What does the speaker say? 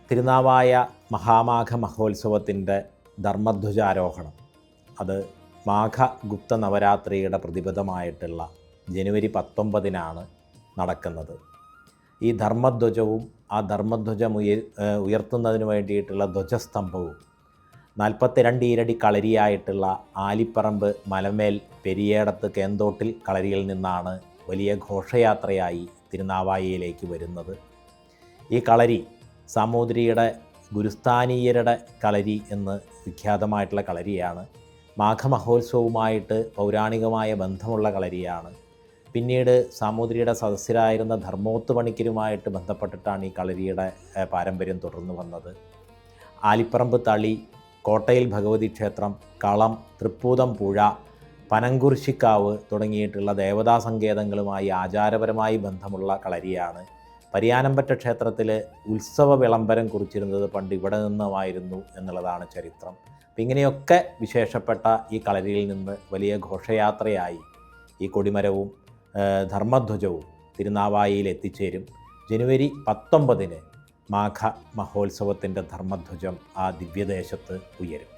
തിരുനാവായ മഹാമാഘ മഹോത്സവത്തിൻ്റെ ധർമ്മധ്വജാരോഹണം അത് മാഘഗുപ്ത നവരാത്രിയുടെ പ്രതിപദമായിട്ടുള്ള ജനുവരി 19 നടക്കുന്നത്. ഈ ധർമ്മധ്വജവും ആ ധർമ്മധ്വജം ഉയർത്തുന്നതിന് വേണ്ടിയിട്ടുള്ള ധ്വജസ്തംഭവും 42 ഈരടി കളരിയായിട്ടുള്ള ആലിപ്പറമ്പ് മലമേൽ പെരിയേടത്ത് കേന്തോട്ടിൽ കളരിയിൽ നിന്നാണ് വലിയ ഘോഷയാത്രയായി തിരുനാവായയിലേക്ക് വരുന്നത്. ഈ കളരി സാമൂതിരിയുടെ ഗുരുസ്ഥാനീയരുടെ കളരി എന്ന് വിഖ്യാതമായിട്ടുള്ള കളരിയാണ്. മാഘമഹോത്സവവുമായിട്ട് പൗരാണികമായ ബന്ധമുള്ള കളരിയാണ്. പിന്നീട് സാമൂതിരിയുടെ സദസ്യരായിരുന്ന ധർമ്മോത്ത് പണിക്കരുമായിട്ട് ബന്ധപ്പെട്ടിട്ടാണ് ഈ കളരിയുടെ പാരമ്പര്യം തുടർന്നു വന്നത്. ആലിപ്പറമ്പ് തളി, കോട്ടയിൽ ഭഗവതി ക്ഷേത്രം, കളം, തൃപ്പൂതം പുഴ, പനങ്കുരിശിക്കാവ് തുടങ്ങിയിട്ടുള്ള ദേവതാ സങ്കേതങ്ങളുമായി ആചാരപരമായി ബന്ധമുള്ള കളരിയാണ്. പരിയാനംപറ്റ ക്ഷേത്രത്തിൽ ഉത്സവ വിളംബരം കുറിച്ചിരുന്നത് പണ്ട് ഇവിടെ നിന്നുമായിരുന്നു എന്നുള്ളതാണ് ചരിത്രം. അപ്പം ഇങ്ങനെയൊക്കെ വിശേഷപ്പെട്ട ഈ കളരിയിൽ നിന്ന് വലിയ ഘോഷയാത്രയായി ഈ കൊടിമരവും ധർമ്മധ്വജവും തിരുനാവായയിൽ എത്തിച്ചേരും. ജനുവരി 19 മാഘ മഹോത്സവത്തിൻ്റെ ധർമ്മധ്വജം ആ ദിവ്യദേശത്ത് ഉയരും.